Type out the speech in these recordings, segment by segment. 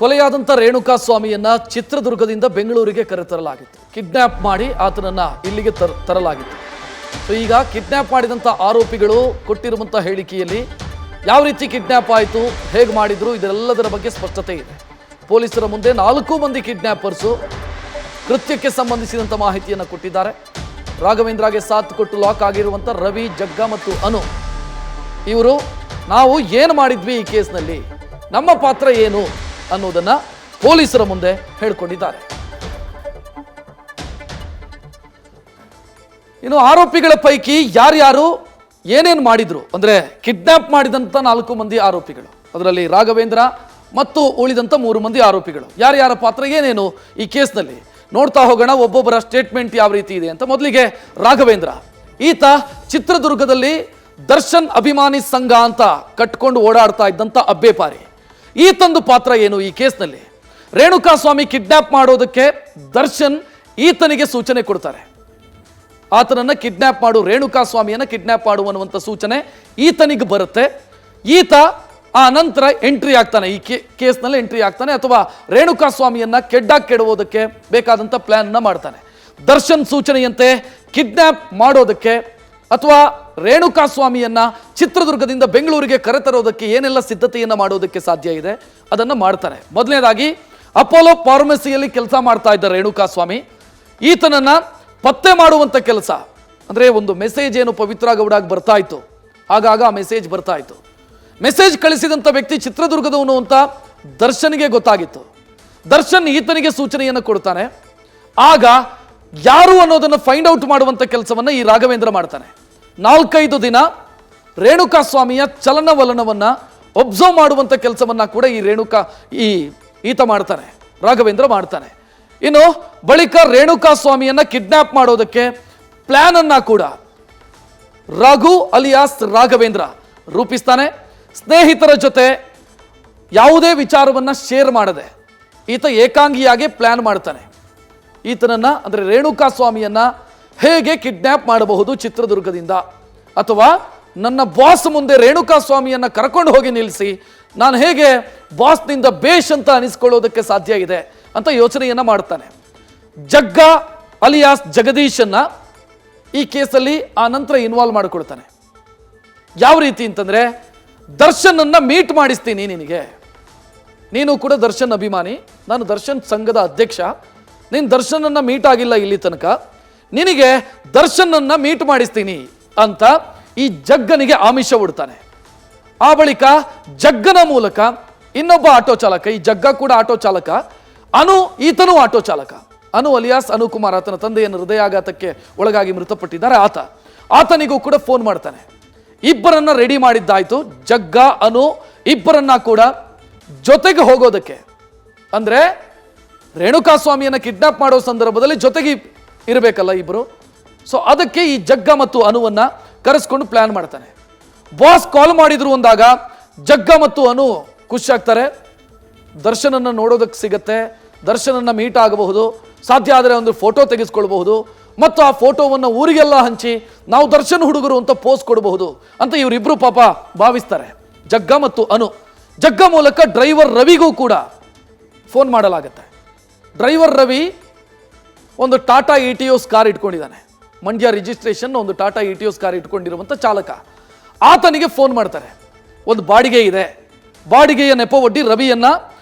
ಕೊಲೆಯಾದಂಥ ರೇಣುಕಾ ಸ್ವಾಮಿಯನ್ನ ಚಿತ್ರದುರ್ಗದಿಂದ ಬೆಂಗಳೂರಿಗೆ ಕರೆತರಲಾಗಿತ್ತು. ಕಿಡ್ನಾಪ್ ಮಾಡಿ ಆತನನ್ನ ಇಲ್ಲಿಗೆ ತರಲಾಗಿತ್ತು. ಸೊ ಈಗ ಕಿಡ್ನಾಪ್ ಮಾಡಿದಂಥ ಆರೋಪಿಗಳು ಕೊಟ್ಟಿರುವಂಥ ಹೇಳಿಕೆಯಲ್ಲಿ ಯಾವ ರೀತಿ ಕಿಡ್ನಾಪ್ ಆಯಿತು, ಹೇಗೆ ಮಾಡಿದ್ರು, ಇದೆಲ್ಲದರ ಬಗ್ಗೆ ಸ್ಪಷ್ಟತೆ ಇದೆ. ಪೊಲೀಸರ ಮುಂದೆ 4 ಮಂದಿ ಕಿಡ್ನಾಪರ್ಸು ಕೃತ್ಯಕ್ಕೆ ಸಂಬಂಧಿಸಿದಂಥ ಮಾಹಿತಿಯನ್ನು ಕೊಟ್ಟಿದ್ದಾರೆ. ರಾಘವೇಂದ್ರಗೆ ಸಾಥ್ ಕೊಟ್ಟು ಲಾಕ್ ಆಗಿರುವಂಥ ರವಿ, ಜಗ್ಗ ಮತ್ತು ಅನು ಇವರು ನಾವು ಏನು ಮಾಡಿದ್ವಿ ಈ ಕೇಸ್ನಲ್ಲಿ, ನಮ್ಮ ಪಾತ್ರ ಏನು ಅನ್ನೋದನ್ನ ಪೊಲೀಸರ ಮುಂದೆ ಹೇಳಿಕೊಂಡಿದ್ದಾರೆ. ಇನ್ನು ಆರೋಪಿಗಳ ಪೈಕಿ ಯಾರ್ಯಾರು ಏನೇನು ಮಾಡಿದ್ರು ಅಂದ್ರೆ ಕಿಡ್ನಾಪ್ ಮಾಡಿದಂಥ 4 ಮಂದಿ ಆರೋಪಿಗಳು, ಅದರಲ್ಲಿ ರಾಘವೇಂದ್ರ ಮತ್ತು ಉಳಿದಂಥ 3 ಮಂದಿ ಆರೋಪಿಗಳು, ಯಾರ್ಯಾರ ಪಾತ್ರ ಏನೇನು ಈ ಕೇಸ್ನಲ್ಲಿ ನೋಡ್ತಾ ಹೋಗೋಣ. ಒಬ್ಬೊಬ್ಬರ ಸ್ಟೇಟ್ಮೆಂಟ್ ಯಾವ ರೀತಿ ಇದೆ ಅಂತ. ಮೊದಲಿಗೆ ರಾಘವೇಂದ್ರ, ಈತ ಚಿತ್ರದುರ್ಗದಲ್ಲಿ ದರ್ಶನ್ ಅಭಿಮಾನಿ ಸಂಘ ಅಂತ ಕಟ್ಕೊಂಡು ಓಡಾಡ್ತಾ ಇದ್ದಂಥ ಅಬ್ಬೆಪಾರಿ. ಈತಂದು ಪಾತ್ರ ಏನು ಈ ಕೇಸ್ನಲ್ಲಿ? ರೇಣುಕಾ ಸ್ವಾಮಿ ಕಿಡ್ನಾಪ್ ಮಾಡೋದಕ್ಕೆ ದರ್ಶನ್ ಈತನಿಗೆ ಸೂಚನೆ ಕೊಡ್ತಾರೆ. ಆತನನ್ನ ಕಿಡ್ನಾಪ್ ಮಾಡು, ರೇಣುಕಾ ಸ್ವಾಮಿಯನ್ನ ಕಿಡ್ನಾಪ್ ಮಾಡು ಅನ್ನುವಂಥ ಸೂಚನೆ ಈತನಿಗೆ ಬರುತ್ತೆ. ಈತ ಆ ನಂತರ ಎಂಟ್ರಿ ಆಗ್ತಾನೆ, ಈ ಕೇಸ್ನಲ್ಲಿ ಎಂಟ್ರಿ ಆಗ್ತಾನೆ, ಅಥವಾ ರೇಣುಕಾ ಸ್ವಾಮಿಯನ್ನ ಕೆಡುವುದಕ್ಕೆ ಬೇಕಾದಂಥ ಪ್ಲಾನ್ ಮಾಡ್ತಾನೆ. ದರ್ಶನ್ ಸೂಚನೆಯಂತೆ ಕಿಡ್ನಾಪ್ ಮಾಡೋದಕ್ಕೆ ಅಥವಾ ರೇಣುಕಾ ಸ್ವಾಮಿಯನ್ನ ಚಿತ್ರದುರ್ಗದಿಂದ ಬೆಂಗಳೂರಿಗೆ ಕರೆತರೋದಕ್ಕೆ ಏನೆಲ್ಲ ಸಿದ್ಧತೆಯನ್ನ ಮಾಡೋದಕ್ಕೆ ಸಾಧ್ಯ ಇದೆ ಅದನ್ನು ಮಾಡ್ತಾರೆ. ಮೊದಲನೇದಾಗಿ ಅಪೋಲೋ ಫಾರ್ಮಸಿಯಲ್ಲಿ ಕೆಲಸ ಮಾಡ್ತಾ ಇದ್ದ ರೇಣುಕಾ ಸ್ವಾಮಿ, ಈತನನ್ನ ಪತ್ತೆ ಮಾಡುವಂಥ ಕೆಲಸ. ಅಂದರೆ ಒಂದು ಮೆಸೇಜ್ ಏನು ಪವಿತ್ರ ಗೌಡಾಗಿ ಬರ್ತಾ ಇತ್ತು, ಆಗಾಗ ಆ ಮೆಸೇಜ್ ಬರ್ತಾ ಇತ್ತು. ಮೆಸೇಜ್ ಕಳಿಸಿದಂಥ ವ್ಯಕ್ತಿ ಚಿತ್ರದುರ್ಗದವನು ಅಂತ ದರ್ಶನ್ಗೆ ಗೊತ್ತಾಗಿತ್ತು. ದರ್ಶನ್ ಈತನಿಗೆ ಸೂಚನೆಯನ್ನು ಕೊಡ್ತಾನೆ. ಆಗ ಯಾರು ಅನ್ನೋದನ್ನು ಫೈಂಡ್ ಔಟ್ ಮಾಡುವಂಥ ಕೆಲಸವನ್ನು ಈ ರಾಘವೇಂದ್ರ ಮಾಡ್ತಾನೆ. 4-5 ದಿನ ರೇಣುಕಾ ಸ್ವಾಮಿಯ ಚಲನವಲನವನ್ನು ಒಬ್ಸರ್ವ್ ಮಾಡುವಂಥ ಕೆಲಸವನ್ನ ಕೂಡ ಈತ ಮಾಡ್ತಾನೆ, ರಾಘವೇಂದ್ರ ಮಾಡ್ತಾನೆ. ಇನ್ನು ಬಳಿಕ ರೇಣುಕಾ ಸ್ವಾಮಿಯನ್ನ ಕಿಡ್ನಾಪ್ ಮಾಡೋದಕ್ಕೆ ಪ್ಲಾನ್ ಅನ್ನ ಕೂಡ ರಘು ಅಲಿಯಾಸ್ ರಾಘವೇಂದ್ರ ರೂಪಿಸ್ತಾನೆ. ಸ್ನೇಹಿತರ ಜೊತೆ ಯಾವುದೇ ವಿಚಾರವನ್ನ ಶೇರ್ ಮಾಡದೆ ಈತ ಏಕಾಂಗಿಯಾಗಿ ಪ್ಲಾನ್ ಮಾಡ್ತಾನೆ. ಈತನನ್ನ ಅಂದ್ರೆ ರೇಣುಕಾ ಸ್ವಾಮಿಯನ್ನ ಹೇಗೆ ಕಿಡ್ನಾಪ್ ಮಾಡಬಹುದು ಚಿತ್ರದುರ್ಗದಿಂದ, ಅಥವಾ ನನ್ನ ಬಾಸ್ ಮುಂದೆ ರೇಣುಕಾ ಸ್ವಾಮಿಯನ್ನ ಕರ್ಕೊಂಡು ಹೋಗಿ ನಿಲ್ಲಿಸಿ ನಾನು ಹೇಗೆ ಬಾಸ್ನಿಂದ ಬೇಷ್ ಅಂತ ಅನಿಸ್ಕೊಳ್ಳೋದಕ್ಕೆ ಸಾಧ್ಯ ಇದೆ ಅಂತ ಯೋಚನೆಯನ್ನ ಮಾಡ್ತಾನೆ. ಜಗ್ಗ ಅಲಿಯಾಸ್ ಜಗದೀಶನ್ನ ಈ ಕೇಸಲ್ಲಿ ಆ ನಂತರ ಇನ್ವಾಲ್ವ್ ಮಾಡಿಕೊಳ್ತಾನೆ. ಯಾವ ರೀತಿ ಅಂತಂದ್ರೆ, ದರ್ಶನನ್ನ ಮೀಟ್ ಮಾಡಿಸ್ತೀನಿ ನಿನಗೆ, ನೀನು ಕೂಡ ದರ್ಶನ್ ಅಭಿಮಾನಿ, ನಾನು ದರ್ಶನ್ ಸಂಘದ ಅಧ್ಯಕ್ಷ, ನೀನು ದರ್ಶನನ್ನ ಮೀಟ್ ಆಗಿಲ್ಲ ಇಲ್ಲಿ ತನಕ, ನಿನಗೆ ದರ್ಶನನ್ನ ಮೀಟ್ ಮಾಡಿಸ್ತೀನಿ ಅಂತ ಈ ಜಗ್ಗನಿಗೆ ಆಮಿಷ ಉಡ್ತಾನೆ. ಆ ಬಳಿಕ ಜಗ್ಗನ ಮೂಲಕ ಇನ್ನೊಬ್ಬ ಆಟೋ ಚಾಲಕ, ಈ ಜಗ್ಗ ಕೂಡ ಆಟೋ ಚಾಲಕ, ಅನು ಈತನೂ ಆಟೋ ಚಾಲಕ, ಅನು ಅಲಿಯಾಸ್ ಅನುಕುಮಾರ್, ಆತನ ತಂದೆಯನ್ನು ಹೃದಯಾಘಾತಕ್ಕೆ ಒಳಗಾಗಿ ಮೃತಪಟ್ಟಿದ್ದಾರೆ, ಆತನಿಗೂ ಕೂಡ ಫೋನ್ ಮಾಡ್ತಾನೆ. ಇಬ್ಬರನ್ನ ರೆಡಿ ಮಾಡಿದ್ದಾಯ್ತು. ಜಗ್ಗ ಅನು ಇಬ್ಬರನ್ನ ಕೂಡ ಜೊತೆಗೆ ಹೋಗೋದಕ್ಕೆ, ಅಂದ್ರೆ ರೇಣುಕಾ ಸ್ವಾಮಿಯನ್ನ ಕಿಡ್ನಾಪ್ ಮಾಡೋ ಸಂದರ್ಭದಲ್ಲಿ ಜೊತೆಗೆ ಇರಬೇಕಲ್ಲ ಇಬ್ಬರು. ಸೊ ಅದಕ್ಕೆ ಈ ಜಗ್ಗ ಮತ್ತು ಅನುವನ್ನ ಕರೆಸ್ಕೊಂಡು ಪ್ಲಾನ್ ಮಾಡ್ತಾನೆ. ಬಾಸ್ ಕಾಲ್ ಮಾಡಿದ್ರು ಅಂದಾಗ ಜಗ್ಗ ಮತ್ತು ಅನು ಖುಷಿ ಆಗ್ತಾರೆ. ದರ್ಶನನ್ನ ನೋಡೋದಕ್ಕೆ ಸಿಗತ್ತೆ, ದರ್ಶನನ್ನ ಮೀಟ್ ಆಗಬಹುದು, ಸಾಧ್ಯ ಆದರೆ ಒಂದು ಫೋಟೋ ತೆಗೆಸ್ಕೊಳ್ಬಹುದು, ಮತ್ತು ಆ ಫೋಟೋವನ್ನು ಊರಿಗೆಲ್ಲ ಹಂಚಿ ನಾವು ದರ್ಶನ್ ಹುಡುಗರು ಅಂತ ಪೋಸ್ಟ್ ಕೊಡಬಹುದು ಅಂತ ಇವರಿಬ್ರು ಪಾಪ ಭಾವಿಸ್ತಾರೆ, ಜಗ್ಗ ಮತ್ತು ಅನು. ಜಗ್ಗ ಮೂಲಕ ಡ್ರೈವರ್ ರವಿಗೂ ಕೂಡ ಫೋನ್ ಮಾಡಲಾಗುತ್ತೆ. ಡ್ರೈವರ್ ರವಿ ಒಂದು ಟಾಟಾ ಇಟಿಯೋಸ್ ಕಾರ್ ಇಟ್ಕೊಂಡಿದ್ದಾನೆ, ಮಂಡ್ಯ ರಿಜಿಸ್ಟ್ರೇಷನ್ ಒಂದು ಟಾಟಾ ಇಟಿಯೋಸ್ ಕಾರ್ ಇಟ್ಕೊಂಡಿರುವಂಥ ಚಾಲಕ. ಆತನಿಗೆ ಫೋನ್ ಮಾಡ್ತಾರೆ, ಒಂದು ಬಾಡಿಗೆ ಇದೆ, ಬಾಡಿಗೆಯ ನೆಪ ಒಡ್ಡಿ ರವಿಯನ್ನ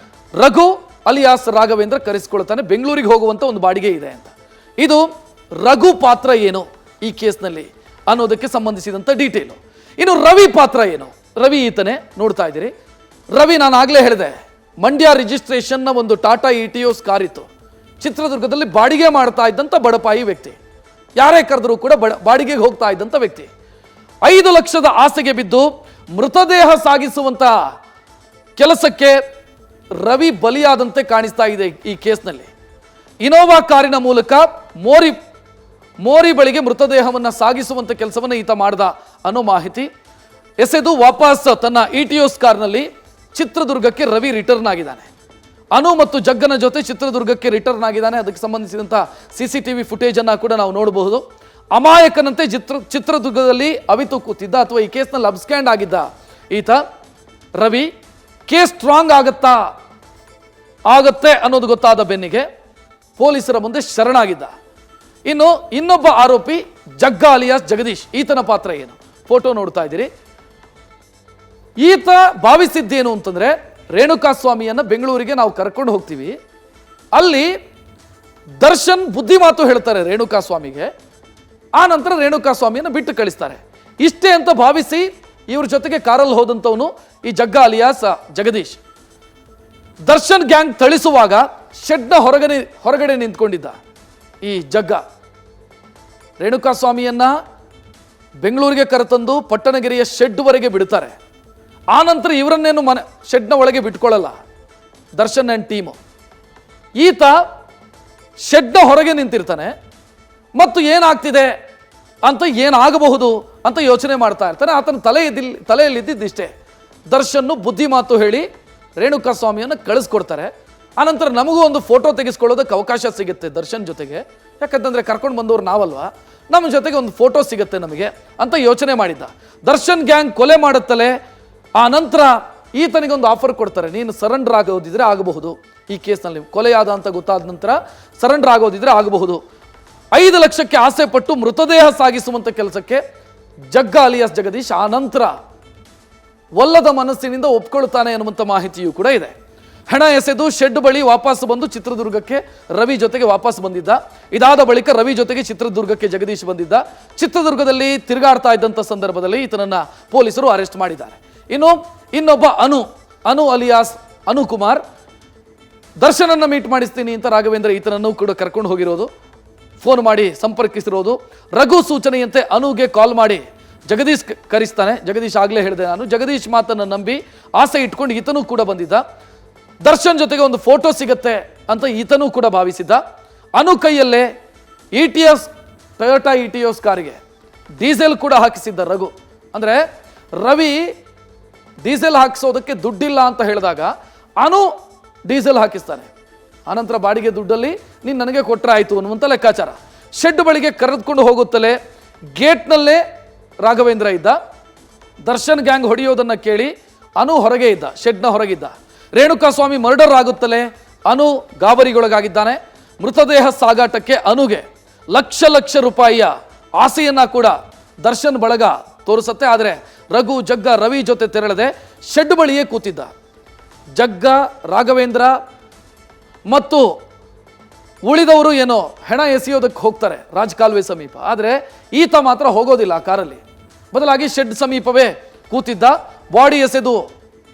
ರಘು ಅಲಿಯಾಸ್ ರಾಘವೇಂದ್ರ ಕರೆಸಿಕೊಳ್ತಾನೆ, ಬೆಂಗಳೂರಿಗೆ ಹೋಗುವಂಥ ಒಂದು ಬಾಡಿಗೆ ಇದೆ ಅಂತ. ಇದು ರಘು ಪಾತ್ರ ಏನು ಈ ಕೇಸ್ನಲ್ಲಿ ಅನ್ನೋದಕ್ಕೆ ಸಂಬಂಧಿಸಿದಂಥ ಡೀಟೇಲು. ಇನ್ನು ರವಿ ಪಾತ್ರ ಏನು? ರವಿ ಈತನೇ ನೋಡ್ತಾ ಇದ್ದೀರಿ. ರವಿ, ನಾನು ಆಗಲೇ ಹೇಳಿದೆ, ಮಂಡ್ಯ ರಿಜಿಸ್ಟ್ರೇಷನ್ನ ಒಂದು ಟಾಟಾ ಇಟಿಯೋಸ್ ಕಾರ್ ಇತ್ತು, ಚಿತ್ರದುರ್ಗದಲ್ಲಿ ಬಾಡಿಗೆ ಮಾಡ್ತಾ ಇದ್ದಂಥ ಬಡಪಾಯಿ ವ್ಯಕ್ತಿ, ಯಾರೇ ಕರೆದರೂ ಕೂಡ ಬಾಡಿಗೆಗೆ ಹೋಗ್ತಾ ಇದ್ದಂಥ ವ್ಯಕ್ತಿ. 5 ಲಕ್ಷದ ಆಸೆಗೆ ಬಿದ್ದು ಮೃತದೇಹ ಸಾಗಿಸುವಂತ ಕೆಲಸಕ್ಕೆ ರವಿ ಬಲಿಯಾದಂತೆ ಕಾಣಿಸ್ತಾ ಇದೆ ಈ ಕೇಸ್ನಲ್ಲಿ. ಇನೋವಾ ಕಾರಿನ ಮೂಲಕ ಮೋರಿ ಬಳಿಗೆ ಮೃತದೇಹವನ್ನು ಸಾಗಿಸುವಂತ ಕೆಲಸವನ್ನು ಈತ ಮಾಡ್ದ ಅನ್ನೋ ಮಾಹಿತಿ ಎಸೆದು ವಾಪಸ್ ತನ್ನ ಇಟಿಯೋಸ್ ಕಾರ್ನಲ್ಲಿ ಚಿತ್ರದುರ್ಗಕ್ಕೆ ರವಿ ರಿಟರ್ನ್ ಆಗಿದ್ದಾನೆ. ಅನು ಮತ್ತು ಜಗ್ಗನ ಜೊತೆ ಚಿತ್ರದುರ್ಗಕ್ಕೆ ರಿಟರ್ನ್ ಆಗಿದ್ದಾನೆ. ಅದಕ್ಕೆ ಸಂಬಂಧಿಸಿದಂಥ CCTV ಫುಟೇಜ್ ಅನ್ನ ಕೂಡ ನಾವು ನೋಡಬಹುದು. ಅಮಾಯಕನಂತೆ ಚಿತ್ರದುರ್ಗದಲ್ಲಿ ಅವಿತು ಕೂತಿದ್ದ ಅಥವಾ ಈ ಕೇಸ್ನಲ್ಲಿ ಅಬ್ಸ್ಕ್ಯಾಂಡ್ ಆಗಿದ್ದ ಈತ ರವಿ ಕೇಸ್ ಸ್ಟ್ರಾಂಗ್ ಆಗುತ್ತಾ ಆಗತ್ತೆ ಅನ್ನೋದು ಗೊತ್ತಾದ ಬೆನ್ನಿಗೆ ಪೊಲೀಸರ ಮುಂದೆ ಶರಣಾಗಿದ್ದ. ಇನ್ನು ಇನ್ನೊಬ್ಬ ಆರೋಪಿ ಜಗ್ಗ ಅಲಿಯಾಸ್ ಜಗದೀಶ್, ಈತನ ಪಾತ್ರ ಏನು? ಫೋಟೋ ನೋಡ್ತಾ ಇದ್ದೀರಿ. ಈತ ಭಾವಿಸಿದ್ದೇನು ಅಂತಂದ್ರೆ, ರೇಣುಕಾಸ್ವಾಮಿಯನ್ನ ಬೆಂಗಳೂರಿಗೆ ನಾವು ಕರ್ಕೊಂಡು ಹೋಗ್ತೀವಿ, ಅಲ್ಲಿ ದರ್ಶನ್ ಬುದ್ಧಿ ಮಾತು ಹೇಳ್ತಾರೆ ರೇಣುಕಾಸ್ವಾಮಿಗೆ, ಆ ನಂತರ ರೇಣುಕಾಸ್ವಾಮಿಯನ್ನು ಬಿಟ್ಟು ಕಳಿಸ್ತಾರೆ. ಇಷ್ಟೇ ಅಂತ ಭಾವಿಸಿ ಇವ್ರ ಜೊತೆಗೆ ಕಾರಲ್ಲಿ ಹೋದಂಥವನು ಈ ಜಗ್ಗ ಅಲಿಯಾಸ್ ಜಗದೀಶ್. ದರ್ಶನ್ ಗ್ಯಾಂಗ್ ಥಳಿಸುವಾಗ ಶೆಡ್ನ ಹೊರಗಡೆ ನಿಂತ್ಕೊಂಡಿದ್ದ ಈ ಜಗ್ಗ. ರೇಣುಕಾಸ್ವಾಮಿಯನ್ನ ಬೆಂಗಳೂರಿಗೆ ಕರೆತಂದು ಪಟ್ಟಣಗೆರೆಯ ಶೆಡ್ವರೆಗೆ ಬಿಡ್ತಾರೆ. ಆ ನಂತರ ಇವರನ್ನೇನು ಶೆಡ್ನ ಒಳಗೆ ಬಿಟ್ಕೊಳ್ಳಲ್ಲ ದರ್ಶನ್ ಆ್ಯಂಡ್ ಟೀಮು. ಈತ ಶೆಡ್ನ ಹೊರಗೆ ನಿಂತಿರ್ತಾನೆ ಮತ್ತು ಏನಾಗ್ತಿದೆ ಅಂತ, ಏನಾಗಬಹುದು ಅಂತ ಯೋಚನೆ ಮಾಡ್ತಾ ಇರ್ತಾನೆ. ಆತನ ತಲೆಯಲ್ಲಿದ್ದಿದ್ದಿಷ್ಟೇ, ದರ್ಶನ್ನು ಬುದ್ಧಿ ಮಾತು ಹೇಳಿ ರೇಣುಕಾಸ್ವಾಮಿಯನ್ನು ಕಳಿಸ್ಕೊಡ್ತಾರೆ. ಆನಂತರ ನಮಗೂ ಒಂದು ಫೋಟೋ ತೆಗೆಸ್ಕೊಳ್ಳೋದಕ್ಕೆ ಅವಕಾಶ ಸಿಗುತ್ತೆ ದರ್ಶನ್ ಜೊತೆಗೆ, ಯಾಕಂತಂದರೆ ಕರ್ಕೊಂಡು ಬಂದವರು ನಾವಲ್ವಾ, ನಮ್ಮ ಜೊತೆಗೆ ಒಂದು ಫೋಟೋ ಸಿಗುತ್ತೆ ನಮಗೆ ಅಂತ ಯೋಚನೆ ಮಾಡಿದ್ದ. ದರ್ಶನ್ ಗ್ಯಾಂಗ್ ಕೊಲೆ ಮಾಡುತ್ತಲೇ ಆ ನಂತರ ಈತನಿಗೊಂದು ಆಫರ್ ಕೊಡ್ತಾರೆ, ನೀನು ಸರೆಂಡರ್ ಆಗೋದಿದ್ರೆ ಆಗಬಹುದು, ಈ ಕೇಸ್ನಲ್ಲಿ ಕೊಲೆಯಾದ ಅಂತ ಗೊತ್ತಾದ ನಂತರ ಸರೆಂಡರ್ ಆಗೋದಿದ್ರೆ ಆಗಬಹುದು. 5 ಲಕ್ಷಕ್ಕೆ ಆಸೆ ಪಟ್ಟು ಮೃತದೇಹ ಸಾಗಿಸುವಂಥ ಕೆಲಸಕ್ಕೆ ಜಗ್ಗ ಅಲಿಯಾಸ್ ಜಗದೀಶ್ ಆ ನಂತರ ಒಲ್ಲದ ಮನಸ್ಸಿನಿಂದ ಒಪ್ಕೊಳ್ತಾನೆ ಅನ್ನುವಂಥ ಮಾಹಿತಿಯೂ ಕೂಡ ಇದೆ. ಹಣ ಎಸೆದು ಶೆಡ್ ಬಳಿ ವಾಪಸ್ ಬಂದು ಚಿತ್ರದುರ್ಗಕ್ಕೆ ರವಿ ಜೊತೆಗೆ ವಾಪಸ್ ಬಂದಿದ್ದ. ಇದಾದ ಬಳಿಕ ರವಿ ಜೊತೆಗೆ ಚಿತ್ರದುರ್ಗಕ್ಕೆ ಜಗದೀಶ್ ಬಂದಿದ್ದ. ಚಿತ್ರದುರ್ಗದಲ್ಲಿ ತಿರುಗಾಡ್ತಾ ಇದ್ದಂಥ ಸಂದರ್ಭದಲ್ಲಿ ಈತನನ್ನ ಪೊಲೀಸರು ಅರೆಸ್ಟ್ ಮಾಡಿದ್ದಾರೆ. ಇನ್ನು ಇನ್ನೊಬ್ಬ ಅನು ಅಲಿಯಾಸ್ ಅನುಕುಮಾರ್, ದರ್ಶನನ್ನ ಮೀಟ್ ಮಾಡಿಸ್ತೀನಿ ಅಂತ ರಾಘವೇಂದ್ರ ಈತನನ್ನು ಕೂಡ ಕರ್ಕೊಂಡು ಹೋಗಿರೋದು, ಫೋನ್ ಮಾಡಿ ಸಂಪರ್ಕಿಸಿರೋದು. ರಘು ಸೂಚನೆಯಂತೆ ಅನುಗೆ ಕಾಲ್ ಮಾಡಿ ಜಗದೀಶ್ ಕರೆಸ್ತಾನೆ. ಜಗದೀಶ್ ಆಗಲೇ ಹೇಳಿದೆ ನಾನು, ಜಗದೀಶ್ ಮಾತನ್ನು ನಂಬಿ ಆಸೆ ಇಟ್ಕೊಂಡು ಈತನೂ ಕೂಡ ಬಂದಿದ್ದ. ದರ್ಶನ್ ಜೊತೆಗೆ ಒಂದು ಫೋಟೋ ಸಿಗುತ್ತೆ ಅಂತ ಈತನೂ ಕೂಡ ಭಾವಿಸಿದ್ದ. ಅನು ಕೈಯಲ್ಲೇ ಟೊಯೋಟಾ ಇಟಿಯೋಸ್ ಕಾರಿಗೆ ಡೀಸೆಲ್ ಕೂಡ ಹಾಕಿಸಿದ್ದ ರಘು. ಅಂದರೆ ರವಿ ಡೀಸೆಲ್ ಹಾಕಿಸೋದಕ್ಕೆ ದುಡ್ಡಿಲ್ಲ ಅಂತ ಹೇಳಿದಾಗ ಅನು ಡೀಸೆಲ್ ಹಾಕಿಸ್ತಾನೆ. ಆನಂತರ ಬಾಡಿಗೆ ದುಡ್ಡಲ್ಲಿ ನೀನು ನನಗೆ ಕೊಟ್ಟರೆ ಆಯಿತು ಅನ್ನುವಂಥ ಲೆಕ್ಕಾಚಾರ. ಶೆಡ್ ಬಳಿಗೆ ಕರೆದುಕೊಂಡು ಹೋಗುತ್ತಲೇ ಗೇಟ್ನಲ್ಲೇ ರಾಘವೇಂದ್ರ ಇದ್ದ. ದರ್ಶನ್ ಗ್ಯಾಂಗ್ ಹೊಡೆಯೋದನ್ನು ಕೇಳಿ ಅನು ಹೊರಗೆ ಇದ್ದ, ಶೆಡ್ನ ಹೊರಗಿದ್ದ. ರೇಣುಕಾಸ್ವಾಮಿ ಮರ್ಡರ್ ಆಗುತ್ತಲೇ ಅನು ಗಾಬರಿಗೊಳಗಾಗಿದ್ದಾನೆ. ಮೃತದೇಹ ಸಾಗಾಟಕ್ಕೆ ಅನುಗೆ ಲಕ್ಷ ರೂಪಾಯಿಯ ಆಸೆಯನ್ನ ಕೂಡ ದರ್ಶನ್ ಬಳಗ ತೋರಿಸುತ್ತೆ. ಆದರೆ ರಘು, ಜಗ್ಗ, ರವಿ ಜೊತೆ ತೆರಳದೆ ಶೆಡ್ ಬಳಿಯೇ ಕೂತಿದ್ದ. ಜಗ್ಗ, ರಾಘವೇಂದ್ರ ಮತ್ತು ಉಳಿದವರು ಏನೋ ಹೆಣ ಎಸೆಯೋದಕ್ಕೆ ಹೋಗ್ತಾರೆ ರಾಜಕಾಲುವೆ ಸಮೀಪ. ಆದರೆ ಈತ ಮಾತ್ರ ಹೋಗೋದಿಲ್ಲ ಆ ಕಾರಲ್ಲಿ, ಬದಲಾಗಿ ಶೆಡ್ ಸಮೀಪವೇ ಕೂತಿದ್ದ. ಬಾಡಿ ಎಸೆದು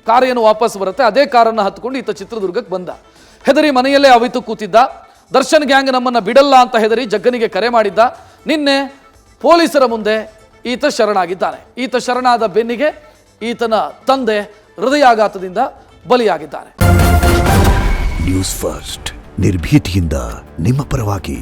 ಕಾರ್ ಏನು ವಾಪಸ್ ಬರುತ್ತೆ, ಅದೇ ಕಾರನ್ನು ಹತ್ಕೊಂಡು ಈತ ಚಿತ್ರದುರ್ಗಕ್ಕೆ ಬಂದ. ಹೆದರಿ ಮನೆಯಲ್ಲೇ ಅವಿತು ಕೂತಿದ್ದ. ದರ್ಶನ್ ಗ್ಯಾಂಗ್ ನಮ್ಮನ್ನು ಬಿಡಲ್ಲ ಅಂತ ಹೆದರಿ ಜಗ್ಗನಿಗೆ ಕರೆ ಮಾಡಿದ್ದ. ನಿನ್ನೆ ಪೊಲೀಸರ ಮುಂದೆ ಈತ ಶರಣಾಗಿದ್ದಾನೆ. ಈತ ಶರಣಾದ ಬೆನ್ನಿಗೆ ಈತನ ತಂದೆ ಹೃದಯಾಘಾತದಿಂದ ಬಲಿಯಾಗಿದ್ದಾನೆ. ನ್ಯೂಸ್ ಫಸ್ಟ್, ನಿರ್ಭೀತಿಯಿಂದ ನಿಮ್ಮ ಪರವಾಗಿ.